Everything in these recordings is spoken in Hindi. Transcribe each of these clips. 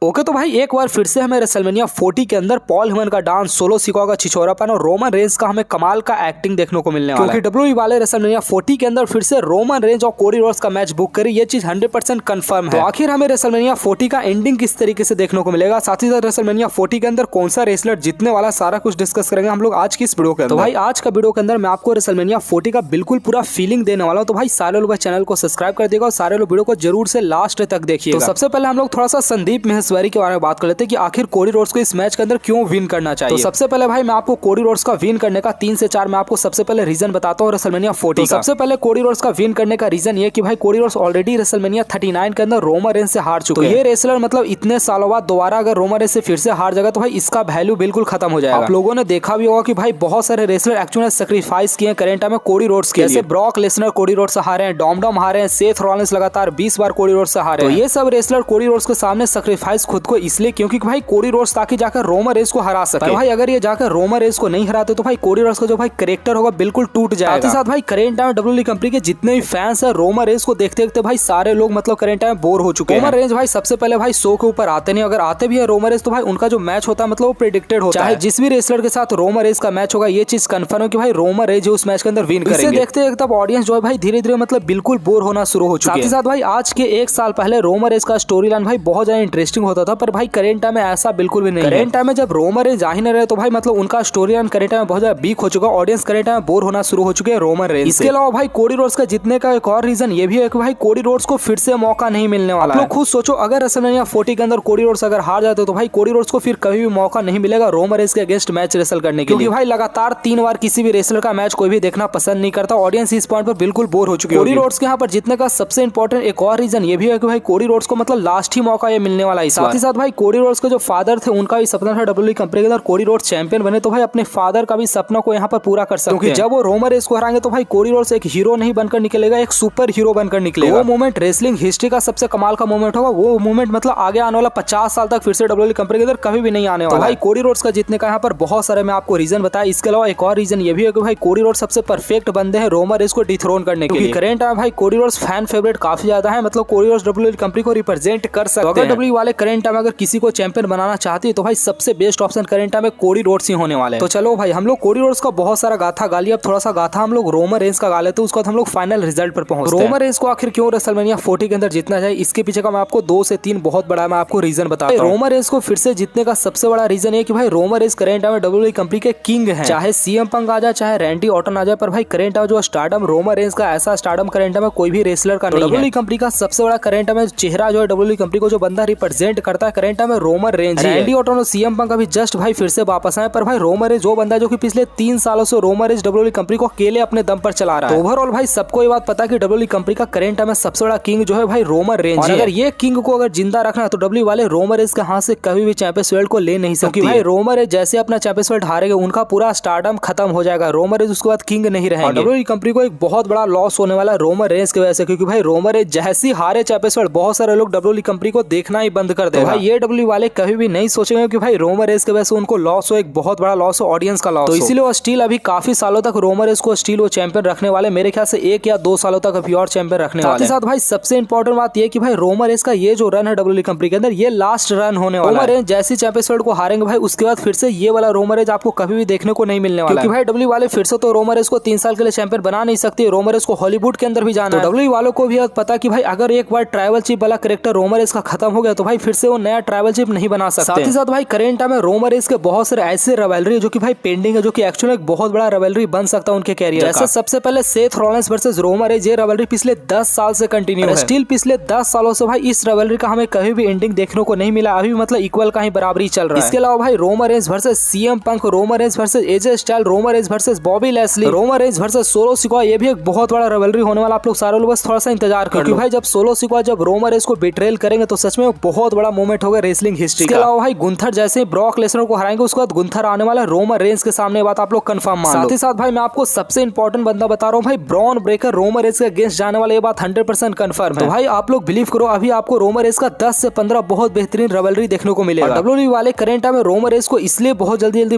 ओके तो भाई एक बार फिर से हमें रेसलमेनिया 40 के अंदर पॉल हेमन का डांस, सोलो सिकोआ का छिछोरापन और रोमन रेंज का हमें कमाल का एक्टिंग देखने को मिलने वाला है। क्योंकि डब्ल्यूडब्ल्यूई वाले रेसलमेनिया 40 के अंदर फिर से रोमन रेंज और कोडी रोड्स का मैच बुक करी, ये चीज 100% कंफर्म है। तो आखिर हमें रेसलमेनिया 40 का एंडिंग किस तरीके से देखने को मिलेगा, साथ ही साथ रेसलमेनिया 40 के अंदर कौन सा रेसलर जीतने वाला, सारा कुछ डिस्कस करेंगे हम लोग आज की इस वीडियो के अंदर। तो भाई आज का वीडियो के अंदर मैं आपको रेसलमेनिया 40 का बिल्कुल पूरा फीलिंग देने वाला हूँ। तो भाई सारे लोग चैनल को सब्सक्राइब कर देगा और सारे लोग वीडियो को जरूर से लास्ट तक देखिए। तो सबसे पहले हम लोग थोड़ा सा संदीप महेश्वरी के बारे में बात कर लेते हैं कि आखिर कोडी रोड्स को इस मैच के अंदर क्यों विन करना चाहिए। तो सबसे पहले भाई मैं आपको कोडी रोड्स का विन करने का 3 से 4 मैं आपको सबसे पहले रीजन बताता हूँ रेसलमेनिया 40 का। सबसे पहले कोडी रोड्स का विन करने का रीजन ये कि भाई कोडी रोड्स ऑलरेडी रेसलमेनिया 39 के अंदर रोमन रेंज से हार चुके हैं। ये रेसलर मतलब इतने सालों बाद दोबारा अगर रोमन रेंज से फिर से हार जाएगा तो भाई इसका वैल्यू बिल्कुल खत्म हो जाएगा। आप लोगों ने देखा भी होगा कि भाई बहुत सारे रेसलर एक्चुअली सैक्रिफाइस किए करेंट टाइम में कोडी रोड्स के, जैसे ब्रॉक लेसनर कोडी रोड्स से हारे हैं, डॉम हारे हैं, सेथ रॉलिंस लगातार 20 बार कोडी रोड्स से हारे हैं। तो ये सब रेसलर कोडी रोड्स के सामने सैक्रिफाइस खुद को इसलिए क्योंकि भाई कोडी रोड्स ताकि जाकर रोमन रेंज को हरा सके। भाई अगर ये जाकर रोमन रेंज को नहीं हराते तो भाई कोडी रोड्स का जो भाई कैरेक्टर होगा बिल्कुल टूट जाएगा। साथ ही साथ भाई करेंट टाइम डब्ल्यूडब्ल्यूई कंपनी के जितने भी फैंस है रोमन रेंज को देखते देखते भाई सारे लोग मतलब करेंट टाइम बोर हो चुके हैं। रोमन रेंज भाई सबसे पहले भाई शो के ऊपर आते नहीं, अगर आते भी है रोमन रेंज तो भाई उनका जो मैच होता है मतलब वो प्रेडिक्टेड होता है। जिस भी रेसलर के साथ रोमन रेंज का मैच होगा ये चीज कंफर्म है कि भाई रोमन रेंज उस मैच के अंदर विन करेंगे। इसे देखते देखते ऑडियंस जो है भाई धीरे धीरे मतलब बिल्कुल बोर होना शुरू हो चुकी है। साथ ही साथ भाई आज के 1 साल पहले रोमन रेंज का स्टोरी लाइन भाई बहुत ज्यादा इंटरेस्टिंग होता था, पर भाई करेंट टाइम में ऐसा बिल्कुल भी नहीं है। करेंट टाइम में जब रोमन रेंज आ ही नहीं रहे तो भाई मतलब उनका स्टोरी लाइन करेंट टाइम में बहुत ज्यादा वीक हो चुका है, ऑडियंस करेंट टाइम में बोर होना शुरू हो चुके हैं रोमन रेंज। इसके अलावा भाई कोडी रोड्स का जीतने का एक और रीजन ये भी है कि भाई कोडी रोड्स को फिर से मौका नहीं मिलने वाला है। आप लोग खुद सोचो अगर रेसलमेनिया 40 के अंदर कोडी रोड्स अगर हार जाते तो भाई कोडी रोड्स को फिर कभी भी मौका नहीं मिलेगा रोमन रेंज के अगेंस्ट मैच रेसल करने के लिए, क्योंकि भाई लगातार 3 बार किसी भी रेसलर का मैच कोई भी देखना पसंद नहीं करता, ऑडियंस इस पॉइंट पर बिल्कुल बोर हो चुकी है। कोडी रोड्स के यहाँ पर जीतने का सबसे इंपॉर्टेंट एक और रीजन ये भी है कि भाई कोडी रोड्स को मतलब लास्ट ही मौका ये मिलने वाला है। साथ ही साथ भाई कोडी रोड्स के जो फादर थे उनका भी सपना था डब्ल्यूडब्ल्यूई कंपनी के अंदर कोडी रोड्स चैंपियन बने, तो भाई अपने फादर का भी सपना को यहाँ पर पूरा कर सकते हैं। जब वो रोमन रेंज को हराएंगे तो भाई कोडी रोड्स एक हीरो नहीं बनकर निकलेगा, एक सुपर हीरो बनकर निकलेगा। वो मोमेंट रेसलिंग हिस्ट्री का सबसे कमाल का मोमेंट होगा। वो मोमेंट मतलब आगे आने वाला 50 साल तक फिर से डब्ल्यूडब्ल्यूई कंपनी के अंदर कभी भी नहीं आने वाला। भाई कोडी रोड्स का जीतने का यहाँ पर बहुत सारे मैं आपको रीजन बताया। इसके अलावा एक और रीजन ये भी है कि भाई कोडी रोड्स सबसे परफेक्ट बंदे हैं रोमन रेंज को डिथ्रोन करने के लिए। करेंट टाइम भाई कोडी रोड्स फैन फेवरेट काफी ज्यादा है, मतलब कोडी रोड्स डब्ल्यूडब्ल्यूई कंपनी को रिप्रेजेंट कर सकते हैं। अगर डब्ल्यूडब्ल्यूई वाले करेंट टाइम अगर किसी को चैंपियन बनाना चाहती है तो भाई सबसे बेस्ट ऑप्शन करेंट टाइम में कोडी रोड्स ही होने वाले हैं। तो चलो भाई हम लोग कोडी रोड्स का बहुत सारा गाथा गा लिया, अब थोड़ा सा गाथा हम लोग रोमन रेंज का गा लेते हैं, उसके बाद हम लोग फाइनल रिजल्ट पर पहुंचते हैं। रोमन रेंज को आखिर क्यों रेसलमेनिया 40 के अंदर जीतना चाहिए, इसके पीछे का मैं आपको 2 से 3 बहुत बड़ा मैं आपको रीजन बताता हूं। रोमन रेंज को फिर से जीतने का सबसे बड़ा रीजन है कि भाई रोमन रेंज करेंट टाइम में डब्ल्यूडब्ल्यूई कंपनी के किंग है। चाहे सीएम पंक आ जाए, चाहे रैंडी ऑर्टन आ जाए, पर भाई करेंट टाइम जो स्टारडम रोमन रेंज का ऐसा स्टारडम करेंट टाइम में कोई भी रेसलर का नहीं है। डब्ल्यूडब्ल्यूई कंपनी का सबसे बड़ा करेंट टाइम में चेहरा जो है डब्ल्यूडब्ल्यूई कंपनी को जो बंदा रिप्रेजेंट करता है करेंट टाइम में रोमन रेंज। रैंडी ऑर्टन और सीएम पंक अभी जस्ट भाई फिर से वापस आए, पर भाई रोमन रेंज जो बंदा जो कि पिछले 3 सालों से रोमन रेंज डब्ल्यूडब्ल्यूई कंपनी को अकेले अपने दम पर चला रहा है। ओवरऑल भाई सबको ये बात पता है कि डब्ल्यूडब्ल्यूई कंपनी का करेंट टाइम में सबसे बड़ा किंग जो है भाई रोमन रेंज है। अगर ये किंग को अगर जिंदा रखना है तो डब्ल्यूडब्ल्यूई वाले रोमन रेंज के हाथ से कभी भी चैंपियंस बेल्ट को ले नहीं सकते, क्योंकि भाई रोमन रेंज जैसे अपना चैंपियंस बेल्ट हारेगा उनका पूरा स्टारडम खत्म हो जाएगा, रोमन रेंज उसके बाद किंग नहीं रहेंगे। डब्ल्यूडब्ल्यूई कंपनी को एक बहुत बड़ा लॉस होने वाला है रोमन रेंज की वजह से, क्योंकि भाई रोमन रेंज जैसे ही हारे चैंपियंस बेल्ट बहुत सारे लोग डब्ल्यूडब्ल्यूई कंपनी को देखना ही बंद कर देगा। भाई ये डब्ल्यूडब्ल्यूई वाले कभी भी नहीं सोचेंगे कि भाई रोमन रेंज की वजह से उनको लॉस हो, एक बहुत बड़ा लॉस हो, ऑडियंस का लॉस। तो इसीलिए वो स्टील अभी काफी सालों तक रोमन रेंज को स्टील वो चैंपियन रखने वाले, मेरे ख्याल से 1 या 2 सालों तक अभी और चैंपियन रखने वाले। साथ ही साथ भाई सबसे इंपॉर्टेंट बात ये कि भाई रोमन रेंज का ये जो रन है डब्ल्यूडब्ल्यूई कंपनी के अंदर ये लास्ट रन होने वाला है। रोमन रेंज जैसे चैंपियंस बेल्ट को हारेंगे भाई उसके बाद फिर से ये वाला रोमन रेंज आपको कभी भी देखने को नहीं मिलने वाला, क्योंकि भाई डब्ल्यूडब्ल्यूई वाले फिर से तो रोमन रेंज को 3 साल के लिए चैंपियन बना नहीं सकते। रोमन रेंज को हॉलीवुड के अंदर भी जाना है। डब्ल्यूडब्ल्यूई वालों को भी पता कि भाई अगर एक बार ट्राइबल चीफ वाला कैरेक्टर रोमन रेंज का खत्म हो गया तो भाई फिर से वो नया ट्राइबल चीफ नहीं बना सकते। साथ ही साथ भाई करेंट टाइम में रोमन रेंज के बहुत सारे ऐसे रिवलरी जो कि भाई पेंडिंग है, जो कि एक्चुअली एक बहुत बड़ा रिवलरी बन सकता है उनके कैरियर। जैसे सबसे पहले Seth Rollins versus Roman Reigns, ये रिवलरी पिछले 10 साल से कंटिन्यू है। स्टिल पिछले 10 सालों से भाई इस रिवलरी का हमें कभी भी एंडिंग देखने को नहीं मिला, अभी मतलब इक्वल का ही बराबरी चल रहा है। इसके अलावा भाई Roman Reigns versus CM Punk, Roman Reigns versus AJ Styles, Roman Reigns versus Bobby Lashley, Roman Reigns versus Solo Sikoa, ये भी एक बहुत बड़ा रिवलरी होने वाला। आप लोग सारे लोग बस थोड़ा सा इंतजार करो, क्योंकि भाई जब सोलो सिकोआ जब रोमन रेंज को बिट्रेल करेंगे तो सच में बहुत बड़ा मोमेंट होगा रेसलिंग हिस्ट्री। इसके अलावा भाई गुंथर जैसे ब्रॉक लेसनर को हराएंगे उसके बाद गुंथर आने वाला रोमन रेंज के सामने, बात आप लोग कंफर्म मान लो। साथ ही साथ भाई मैं आपको सबसे इंपॉर्टेंट बंदा बता रहा हूँ भाई ब्रॉन ब्रेकर रोमन रेंज के अगेंस्ट जाने वाला, ये बात 100% कंफर्म है। तो भाई आप लोग बिलीव करो अभी आपको रोमन रेंज का 10 से 15 बहुत बेहतरीन रिवलरी देखने को मिलेगा। डब्ल्यूडब्ल्यूई वाले करेंट टाइम में रोमन रेंज को इसलिए बहुत जल्दी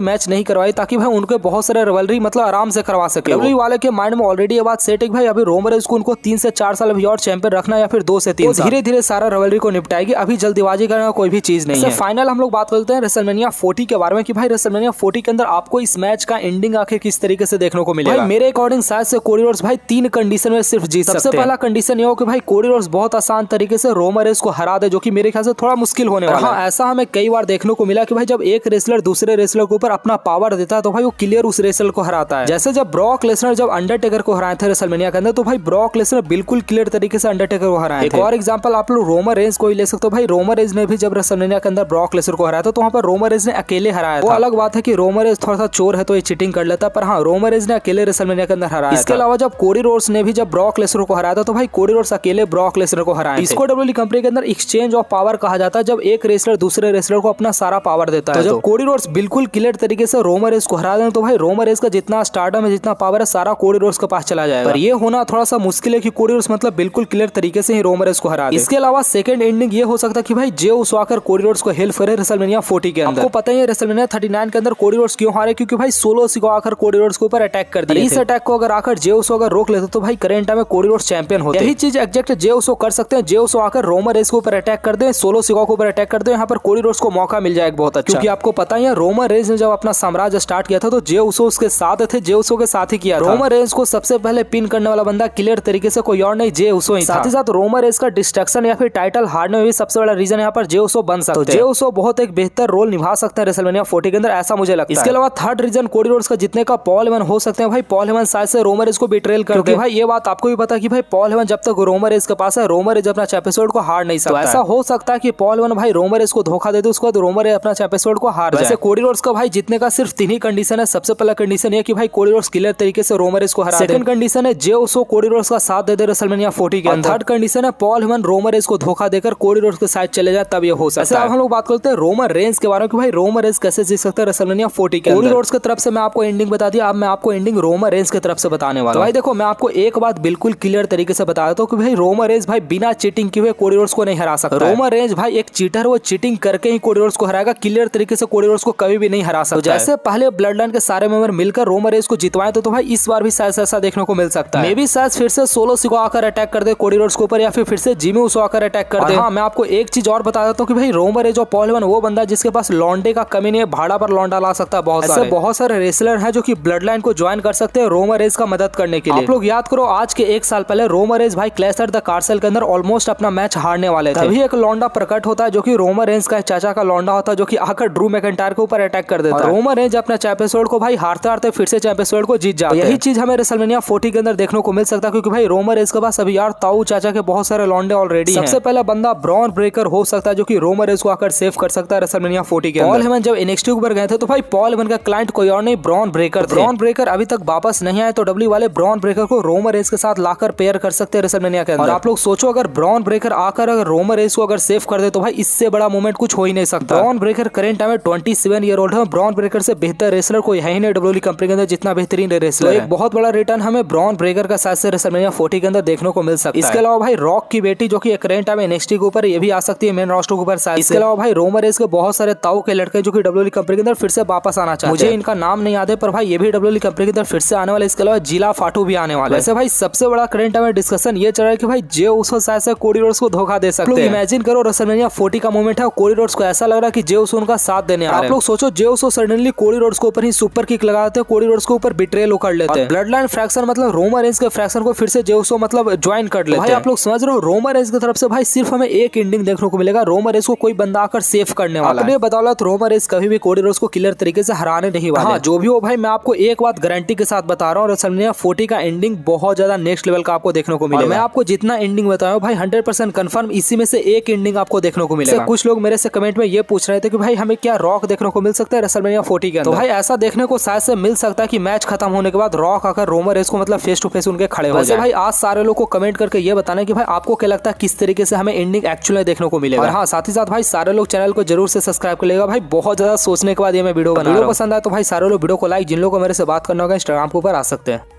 मैच नहीं करवाई ताकि भाई उनके बहुत सारे रिवलरी मतलब आराम से करवा सके। डब्ल्यूडब्ल्यूई वाले के माइंड में ऑलरेडी ये बात सेट है भाई अभी रोमन रेंज को उनको 3 से 4 साल अभी और चैंपियन रखना या फिर 2 से 3 साल, धीरे धीरे सारा रिवलरी को निपटाएगी। अभी जल्दीबाजी जल्दबाजी करने का कोई भी चीज नहीं है। फाइनल हम लोग बात करते हैं रेसलमेनिया 40 के बारे में कि भाई रेसलमेनिया 40 के अंदर आपको इस मैच का एंडिंग आखिर किस तरीके से देखने को मिलेगा। भाई मेरे अकॉर्डिंग शायद से कोडी रोड्स भाई 3 कंडीशन में सिर्फ जीत सकते हैं। सबसे पहला कंडीशन ये हो कि भाई कोडी रोड्स बहुत आसान तरीके से रोमन रेंज को हरा दे, जो कि मेरे ख्याल से थोड़ा मुश्किल होने वाला है। ऐसा हमें कई बार देखने को मिला कि भाई जब एक रेसलर दूसरे रेसलर के ऊपर अपना पावर देता है तो भाई वो क्लियर उस रेसलर को हराता है। जैसे जब ब्रॉक लेसनर जब अंडरटेकर को हराए थे रेसलमेनिया के अंदर, तो भाई ब्रॉक लेसनर बिल्कुल क्लियर तरीके से अंडरटेकर को हराए थे। एक और एग्जांपल आप लोग रोमन रेंज को ही ले सकते हो। भाई रोमन रेंज ने भी जब रेसलमेनिया के अंदर ब्रॉक लेसनर को हराया था तो वहां पर रोमन रेंज ने अकेले हराया था। वो अलग बात है कि रोमन रेंज थोड़ा सा चोर है तो ये चीटिंग कर लेता, पर हाँ रोमन रेंज ने अकेले रेसलमेनिया के अंदर हराया। इसके अलावा जब कोडी रोड्स ने भी जब ब्रॉक लेसनर को हराया था तो भाई कोडी रोड्स अकेले ब्रॉक लेसनर को हराया। इसको डब्ल्यूडब्ल्यूई कंपनी के अंदर एक्सचेंज ऑफ पावर कहा जाता है, जब एक रेसलर दूसरे रेसलर को अपना सारा पावर देता है। तो जब कोडी रोड्स बिल्कुल क्लियर तरीके से रोमन रेंज को हरा दें तो भाई रोमन रेंज का जितना स्टारडम है, जितना पावर है, सारा कोडी रोड्स के पास चला जाएगा। पर ये होना थोड़ा सा मुश्किल है कि कोडी रोड्स मतलब बिल्कुल क्लियर तरीके से ही रोमन रेंज को हरा दे। इसके अलावा सेकंड एंडिंग ये हो सकता है कि भाई जे उसो आकर कोडी रोड्स को हेल्प करे रेसलमेनिया 40 के अंदर। आपको पता है रेसलमेनिया 39 के अंदर कोडी रोड्स क्यों हारे, क्योंकि भाई सोलो सिको आकर कोडी रोड्स के ऊपर अटैक कर दिया। इस अटैक को अगर आकर जे उसो अगर रोक लेते तो भाई करंट टाइम में कोडी रोड्स चैंपियन होते। यही चीज एग्जैक्ट जे उसो कर सकते हैं। जे उसो आकर रोमन रेंज के ऊपर अटैक कर दे, सोलो सिको के ऊपर अटैक कर दे, यहाँ पर कोडी रोड्स को मौका मिल जाएगा बहुत अच्छा। क्योंकि आपको पता है रोमन रेंज ने जब अपना साम्राज्य स्टार्ट किया था तो जे उसो उसके साथ थे, जे उसो के साथ ही किया। रोमन रेंज को सबसे पहले पिन करने वाला बंदा क्लियर तरीके से कोई और नहीं, जे उसो ही। साथ ही साथ रोमन रेंज का डिस्ट्रक्शन या फिर टाइटल हारने में भी सबसे बड़ा रीजन यहाँ पर जे उसो बन सकता है। तो जे उसो बहुत एक बेहतर रोल निभा सकते हैं रेसलमेनिया 40 के अंदर, ऐसा मुझे लगता है। इसके अलावा थर्ड रीजन कोडी रोड्स का जितने का पॉल हेमन हो सकते हैं। भाई पॉल हेमन शायद से रोमन रेंज को बिट्रेल कर दे। भाई ये बात आपको भी पता है कि भाई पॉल हेमन जब तक रोमन रेंज के पास है, रोमन रेंज अपना एपिसोड को हार नहीं सकता। ऐसा हो सकता है कि पॉल हेमन भाई रोमन रेंज को धोखा दे दे, उसके बाद रोमन रेंज अपना एपिसोड को हार जाए। वैसे कोडी रोड्स का भाई जितने का सिर्फ 3 ही कंडीशन है। सबसे पहला कंडीशन ये कि भाई कोडी रोड्स क्लियर तरीके से रोमन रेंज को हरा दे। सेकंड कंडीशन है जे उसो कोडी रोड्स का साथ दे दे रेसलमेनिया 40 के अंदर। थर्ड कंडीशन है पॉल हेमन रोमन रेंज को धोखा देकर कोडी रोड्स के साथ चले जाए, तब ये हो सकता है। अब हम लोग बात करते हैं रोमन रेंज के बारे में कि भाई रोमन रेंज कैसे जीत सकते हैं रेसलमेनिया 40 के अंदर। कोडी रोड्स की तरफ से मैं आपको एंडिंग बता दिया, अब मैं आपको एंडिंग रोमन रेंज की तरफ से बताने वाला हूं। भाई देखो मैं आपको एक बात बिल्कुल क्लियर तरीके से बता देता हूं कि भाई रोमन रेंज भाई बिना चीटिंग किए हुए कोडी रोड्स को नहीं हरा सकता। रोमन रेंज भाई एक चीटर, वो चीटिंग करके ही कोडी रोड्स को हराएगा, क्लियर तरीके से कोडी रोड्स को कभी भी नहीं हरा सकता। तो जैसे पहले ब्लड लाइन के सारे मेंबर मिलकर रोमन रेंज को जितवाए तो भाई इस बार भी शायद ऐसा देखने को मिल सकता है। मे बी शायद फिर से सोलो सिको आकर अटैक कर दे कोडी रोड्स के ऊपर, या फिर से जिमी उसो आकर अटैक कर दे। हाँ मैं आपको एक चीज और बता देता हूँ कि भाई रोमन रेंज और पॉल हेमन वो बंदा जिसके पास लौंडे का कमी नहीं है, भाड़ा पर लौंडा ला सकता है। बहुत सारे रेसलर हैं जो कि ब्लड लाइन को ज्वाइन कर सकते हैं रोमन रेंज का मदद करने के लिए। आप लोग याद करो आज के 1 साल पहले रोमन रेंज भाई क्लैश एट द कार्सेल के अंदर ऑलमोस्ट अपना मैच हारने वाले थे। तभी एक लौंडा प्रकट होता है जो कि रोमन रेंज का चाचा का लौंडा होता है, जो कि आकर ड्रू मैकिंटायर के ऊपर अटैक कर देता है। रोमन रेंज अपना एपिसोड को भाई हारते हारते फिर से एपिसोड को जीत जाता है। यही चीज हमें रेसलमेनिया 40 के अंदर देखने को मिल सकता है, क्योंकि भाई रोमन रेंज के पास अभी यार ताऊ चाचा के बहुत सारे लौंडे ऑलरेडी हैं। सबसे पहला बंदा ब्रॉन ब्रेकर हो सकता है जो कि रोमन रेंज को आकर सेव कर सकता है रेसलमेनिया 40 के अंदर। पॉल हेमन जब एनएक्सटी ऊपर गए थे तो भाई पॉल हेमन का क्लाइंट कोई और नहीं ब्रॉन ब्रेकर थे। ब्रॉन ब्रेकर अभी तक वापस नहीं आए, तो डब्ल्यू वाले ब्रॉन ब्रेकर को रोमन रेंज के साथ लाकर पेयर कर सकते हैं रेसलमेनिया के अंदर। आप लोग सोचो अगर ब्रॉन ब्रेकर आकर अगर रोमन रेंज को अगर सेव कर दे तो भाई इससे बड़ा मोमेंट कुछ हो ही नहीं सकता। ब्रॉन ब्रेकर करंट टाइम में 27 ईयर ओल्ड है। ब्रॉन ब्रेकर से बेहतर रेसलर कोई है ही नहीं डब्ल्यूडब्ल्यूई कंपनी के अंदर जितना बेहतरीन रेसलर है। एक बहुत बड़ा रिटर्न हमें ब्रॉन ब्रेकर का साथ से रेसलमेनिया 40 के अंदर देखने को मिल सकता है। इसके अलावा भाई रॉक की बेटी जो कि करंट टाइम में एनएक्सटी के ऊपर ये भी आ सकती है मेन रोस्टर के ऊपर। इसके अलावा भाई रोमन रेंज के बहुत सारे ताऊ के लड़के जो कि डब्ल्यूडब्ल्यूई कंपनी के अंदर फिर से वापस आना चाहते हैं। मुझे इनका नाम नहीं याद है, पर भाई ये भी डब्ल्यूडब्ल्यूई कंपनी के अंदर फिर से आने वाले। इसके अलावा जिला फाटू भी आने वाले। वैसे भाई सबसे बड़ा करंट टाइम में डिस्कशन ये चल रहा है कि भाई जे उसो शायद से कोडी रोड्स को धोखा दे सकते हैं। इमेजिन करो रेसलमेनिया 40 का मोमेंट है, कोडी रोड्स को ऐसा लग रहा है कि जे उसो उनका साथ देने आ रहे हैं। आप लोग सोचो जे उसो सडनली कोडी रोड्स के ऊपर ही सुपर किक लगाते हैं, कोडी रोड्स के ऊपर बिट्रेल कर लेते हैं। ब्लड लाइन फ्रैक्शन मतलब रोमन रेंज के फ्रैक्शन को फिर से जे उसो मतलब ज्वाइन कर लेते हैं। भाई आप लोग समझ रहे हो रोमन रेंज की तरफ से भाई सिर्फ हमें एक एंडिंग देखने को मिलेगा, रोमन रेंज को कोई बंदा आकर सेव करने वाला है। बदौलत रोमन रेंज कभी भी कोडी रोड्स को क्लियर तरीके से हराने नहीं वाले। हाँ जो भी हो भाई मैं आपको एक बात गारंटी के साथ बता रहा हूँ, रेसलमेनिया 40 का एंडिंग बहुत ज्यादा नेक्स्ट लेवल का आपको देखने को मिलेगा। मैं आपको जितना एंडिंग बताया भाई 100% कंफर्म इसी में से एक एंडिंग आपको देखने को मिलेगा। कुछ लोग मेरे से कमेंट में ये पूछ रहे थे कि भाई हमें क्या रॉक देखने को मिल सकता है रेसलमेनिया 40 के अंदर। तो भाई ऐसा देखने को शायद से मिल सकता है कि मैच खत्म होने के बाद रॉक आकर रोमन रेंज को मतलब फेस टू फेस उनके खड़े हो जाए। भाई आज सारे लोग को कमेंट करके ये बताना कि भाई आपको क्या लगता है किस तरीके से हमें एंडिंग एक्चुअली देखने को मिलेगा। और हाँ साथ ही साथ भाई सारे लोग चैनल को जरूर से सब्सक्राइब कर लेगा। भाई बहुत ज्यादा सोचने के बाद ये मैं वीडियो बना रहा हूं। पसंद आए तो भाई सारे लोग वीडियो को लाइक, जिन लोगों को मेरे से बात करना होगा इंस्टाग्राम के ऊपर आ सकते हैं।